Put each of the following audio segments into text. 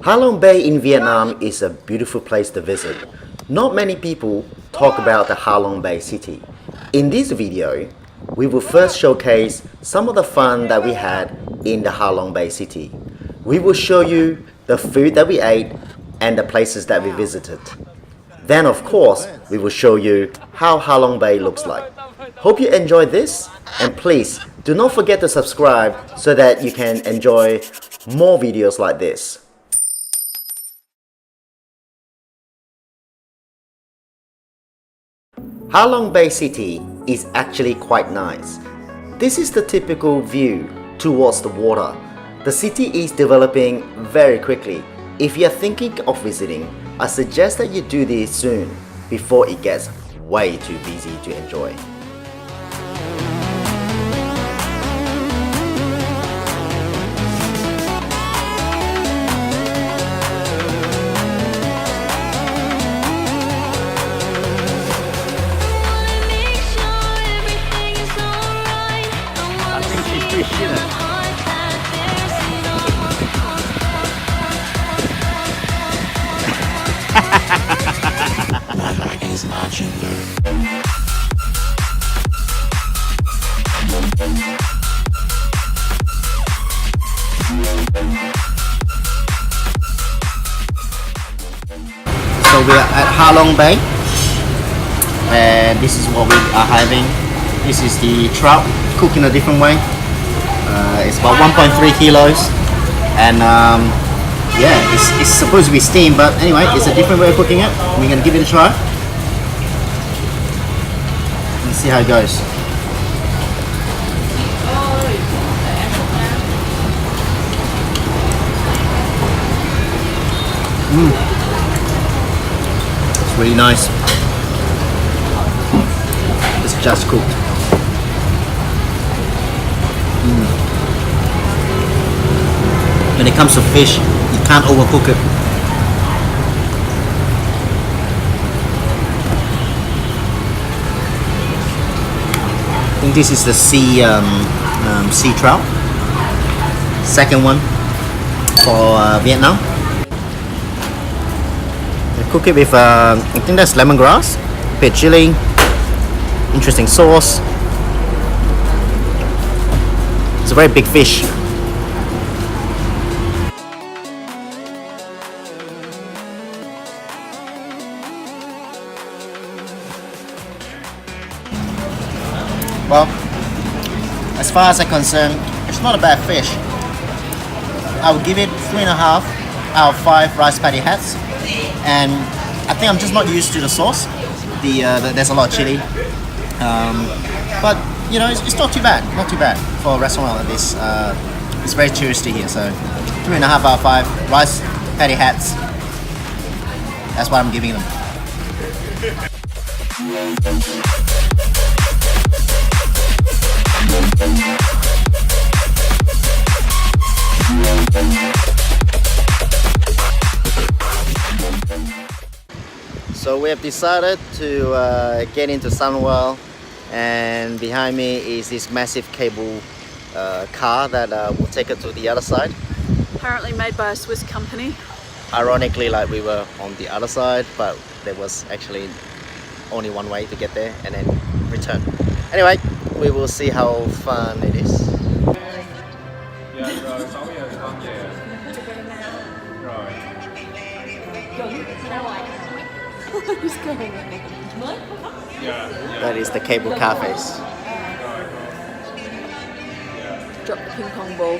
Halong Bay in Vietnam is a beautiful place to visit. Not many people talk about the Halong Bay city. In this video, we will first showcase some of the fun that we had in the Halong Bay city. We will show you the food that we ate and the places that we visited. Then of course, we will show you how Halong Bay looks like. Hope you enjoyed this, and please do not forget to subscribe so that you can enjoy more videos like this. Halong Bay City is actually quite nice. This is the typical view towards the water. The city is developing very quickly. If you are thinking of visiting, I suggest that you do this soon before it gets way too busy to enjoy. So we are at Halong Bay, and this is what we are having. This is the trout cooked in a different way. It's about 1.3 kilos, and yeah, it's supposed to be steamed, but anyway, it's a different way of cooking it. We're gonna give it a try and see how it goes. It's really nice. It's just cooked. When it comes to fish, you can't overcook it. I think this is the sea trout. Second one for Vietnam. They cook it with I think that's lemongrass, a bit of chili, interesting sauce. It's a very big fish. Well, as far as I'm concerned, it's not a bad fish. I would give it 3.5 out of 5 rice paddy hats, and I think I'm just not used to the sauce. There's a lot of chili, but you know, it's not too bad. Not too bad for a restaurant like this. It's very touristy here, so 3.5 out of 5 rice paddy hats. That's what I'm giving them. So we have decided to get into Sunwell, and behind me is this massive cable car that will take us to the other side. Apparently made by a Swiss company. Ironically, like we were on the other side, but there was actually only one way to get there and then return. Anyway, we will see how fun it is. That is the cable car face. Drop the ping pong ball.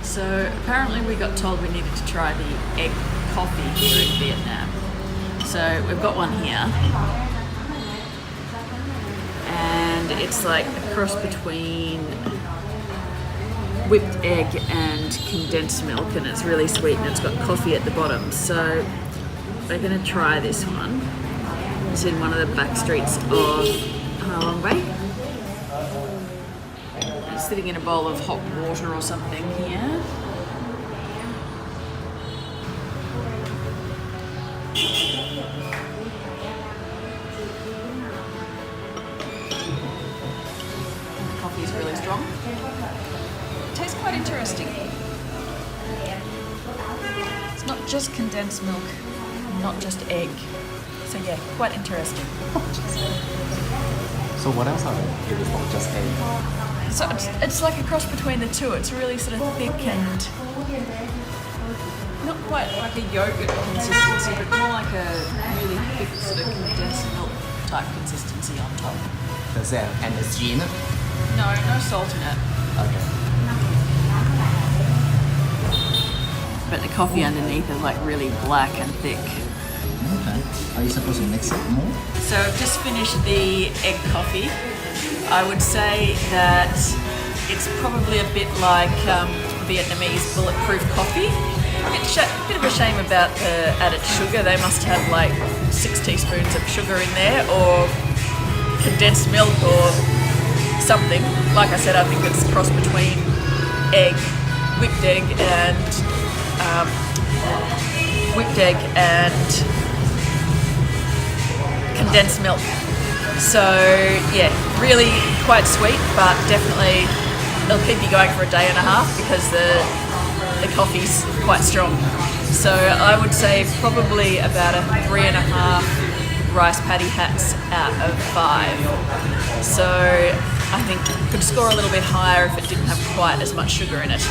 So apparently we got told we needed to try the egg coffee here in Vietnam. So we've got one here. And it's like a cross between whipped egg and condensed milk, and it's really sweet and it's got coffee at the bottom. So we're going to try this one. It's in one of the back streets of Ha Long Bay. It's sitting in a bowl of hot water or something here. The coffee is really strong. It tastes quite interesting. It's not just condensed milk, not just egg. So yeah, quite interesting. So what else are there? It is not just egg. So it's like a cross between the two. It's really sort of thick and not quite like a yogurt consistency, but more like a really thick sort of condensed milk type consistency on top. Does it have MSG in it? No salt in it. Okay. But the coffee underneath is like really black and thick. Okay. Are you supposed to mix it more? So I've just finished the egg coffee. I would say that it's probably a bit like Vietnamese bulletproof coffee. Bit of a shame about the added sugar. They must have like 6 teaspoons of sugar in there, or condensed milk or something. Like I said, I think it's a cross between egg, whipped egg and condensed milk. So yeah, really quite sweet, but definitely it'll keep you going for a day and a half because the coffee's quite strong. So I would say probably about a 3.5 rice patty hats out of 5. So I think could score a little bit higher if it didn't have quite as much sugar in it.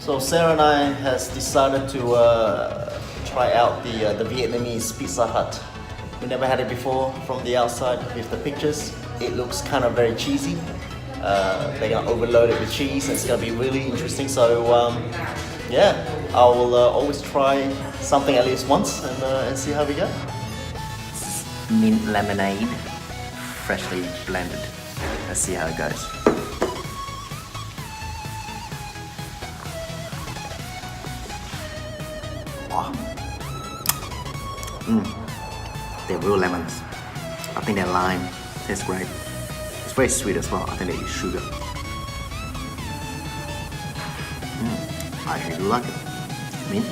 So Sarah and I has decided to try out the Vietnamese Pizza Hut. We never had it before. From the outside with the pictures, it looks kind of very cheesy. They're gonna overload it with cheese. It's gonna be really interesting. So yeah, I will always try something at least once and see how we go. Mint lemonade, freshly blended. Let's see how it goes. Wow. They're real lemons. I think they're lime. Tastes great. It's very sweet as well. I think they use sugar. I actually do like it. Mint.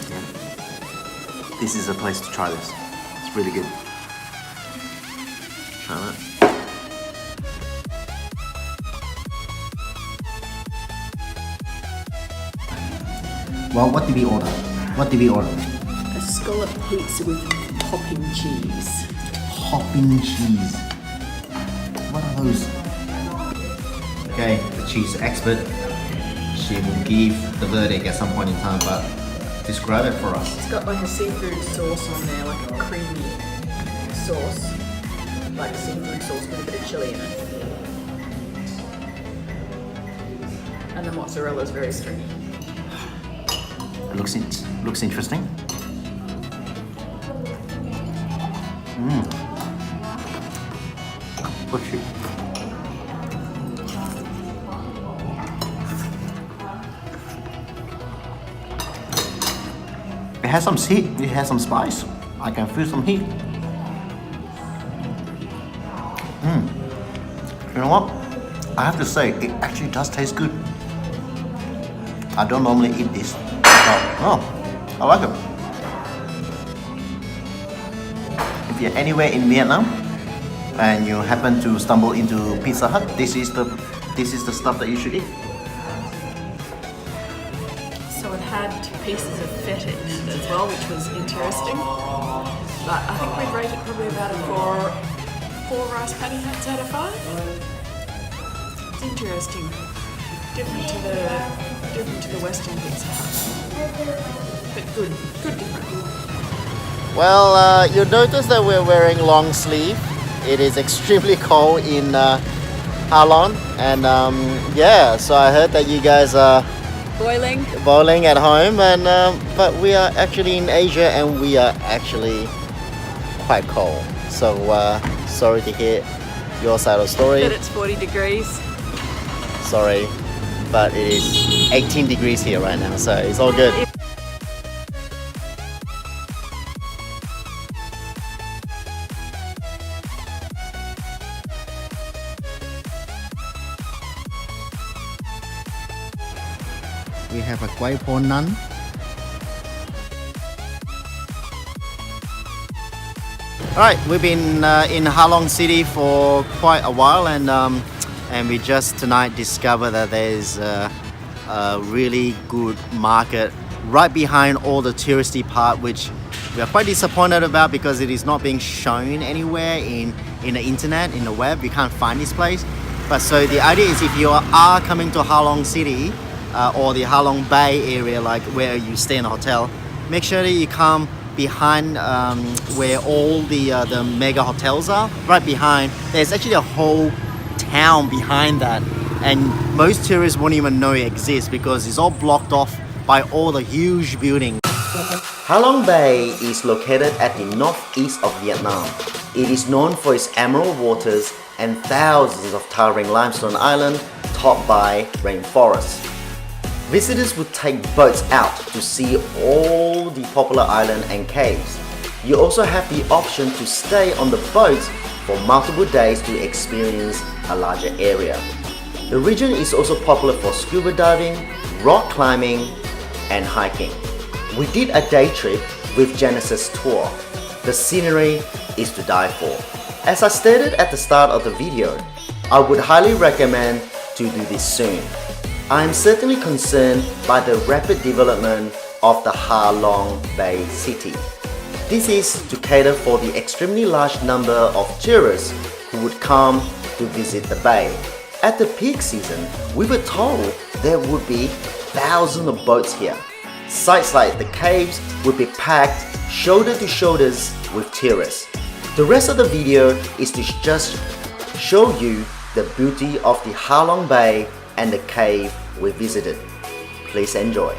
Yeah. This is a place to try this. It's really good. Try that. Well, what did we order? A scallop pizza with topping cheese. Topping cheese. What are those? Okay, the cheese expert. She will give the verdict at some point in time, but describe it for us. It's got like a seafood sauce on there, like a creamy sauce. Like a seafood sauce with a bit of chilli in it. And the mozzarella is very stringy. It looks interesting. Good shit. It has some heat, it has some spice. I can feel some heat. You know what? I have to say, it actually does taste good. I don't normally eat this. Oh, I like it. If you're anywhere in Vietnam and you happen to stumble into Pizza Hut, this is the stuff that you should eat. So it had pieces of feta in it as well, which was interesting. But I think we'd rate it probably about a four rice patty nuts out of 5. It's interesting. Different to the Western Pizza Hut. But good different. Well, you'll notice that we're wearing long sleeve. It is extremely cold in Ha Long, and yeah, so I heard that you guys are boiling at home, and but we are actually in Asia and we are actually quite cold. So sorry to hear your side of the story. But it's 40 degrees. Sorry, but it is 18 degrees here right now, so it's all good. We have a quai po naan. Alright, we've been in Ha Long City for quite a while, and we just tonight discovered that there's a really good market right behind all the touristy part, which we are quite disappointed about because it is not being shown anywhere in the internet, in the web. You can't find this place. But so the idea is, if you are coming to Ha Long City or the Ha Long Bay area, like where you stay in a hotel, make sure that you come behind where all the mega hotels are. Right behind, there's actually a whole town behind that, and most tourists won't even know it exists because it's all blocked off by all the huge buildings. Ha Long Bay is located at the northeast of Vietnam. It is known for its emerald waters and thousands of towering limestone islands topped by rainforests. Visitors would take boats out to see all the popular islands and caves. You also have the option to stay on the boats for multiple days to experience a larger area. The region is also popular for scuba diving, rock climbing, and hiking. We did a day trip with Genesis Tour. The scenery is to die for. As I stated at the start of the video, I would highly recommend to do this soon. I am certainly concerned by the rapid development of the Ha Long Bay city. This is to cater for the extremely large number of tourists who would come to visit the bay. At the peak season, we were told there would be thousands of boats here. Sites like the caves would be packed shoulder to shoulders with tourists. The rest of the video is to just show you the beauty of the Ha Long Bay and the cave we visited. Please enjoy.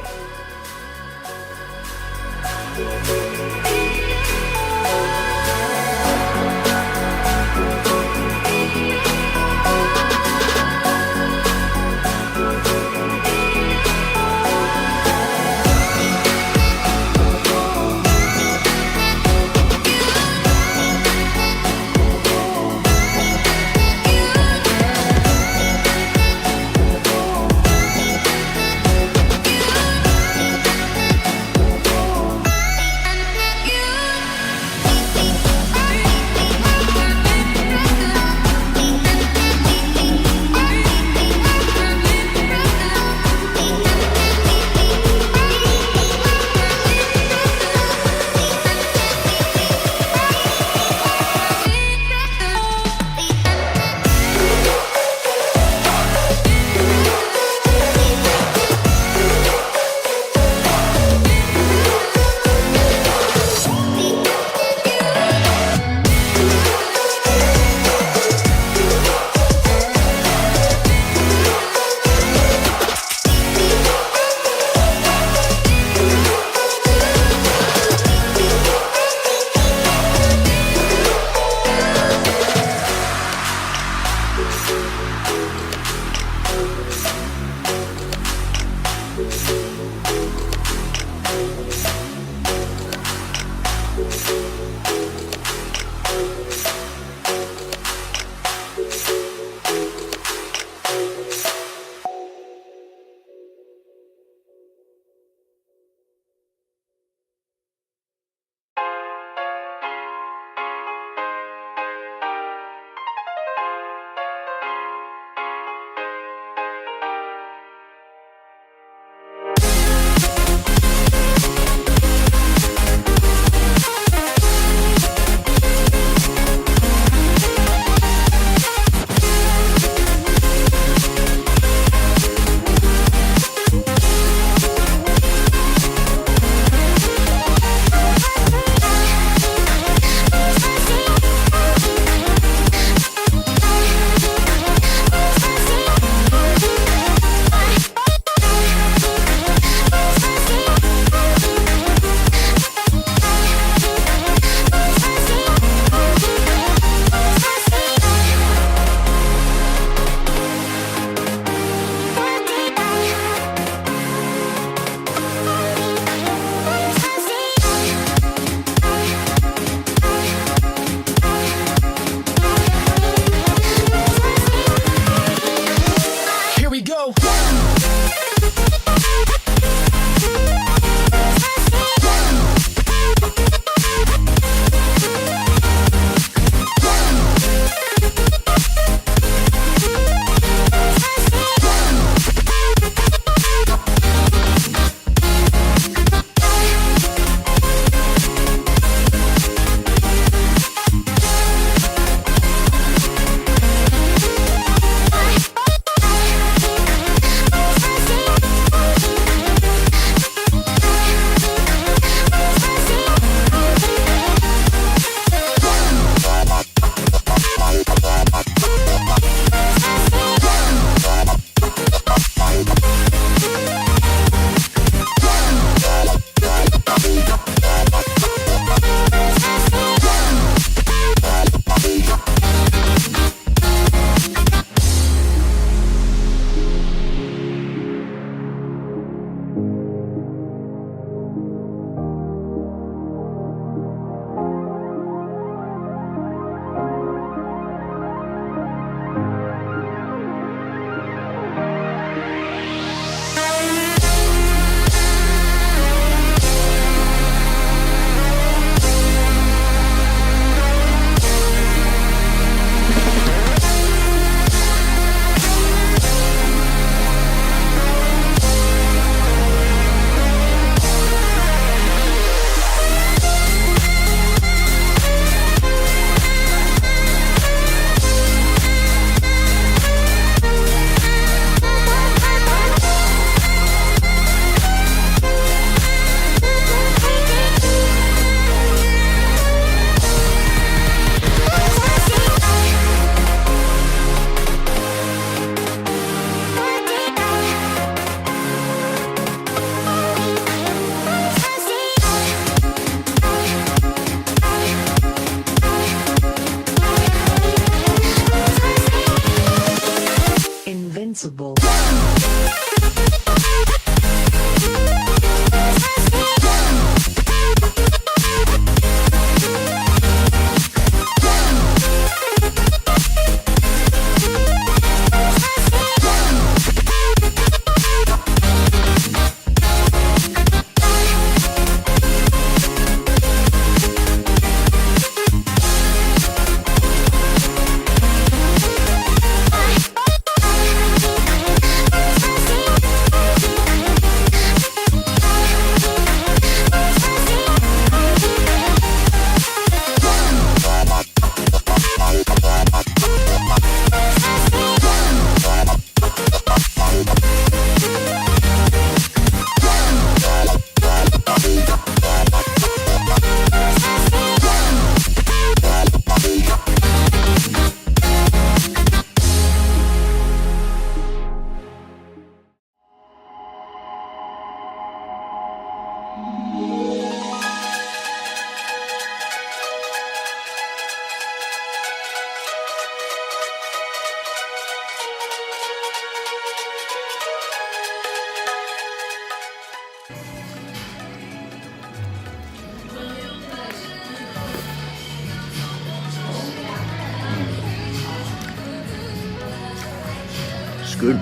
good.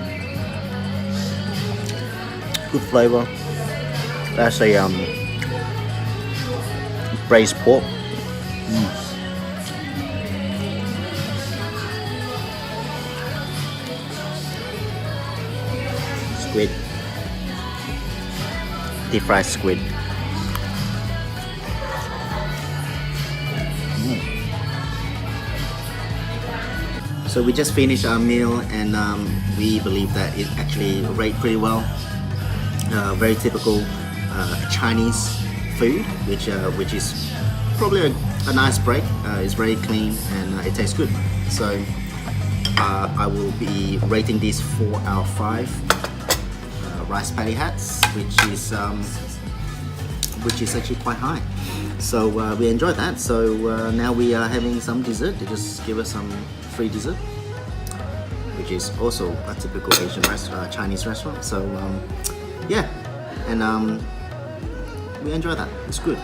Good flavor. That's a braised pork. Squid. Deep fried squid. So we just finished our meal, and we believe that it actually rated pretty well. Very typical Chinese food, which is probably a nice break. It's very clean and it tastes good. So I will be rating this 4 out of 5 rice patty hats, which is actually quite high. So we enjoyed that. So now we are having some dessert. They just give us some free dessert, which is also a typical Asian Chinese restaurant. So yeah, and we enjoy that. It's good.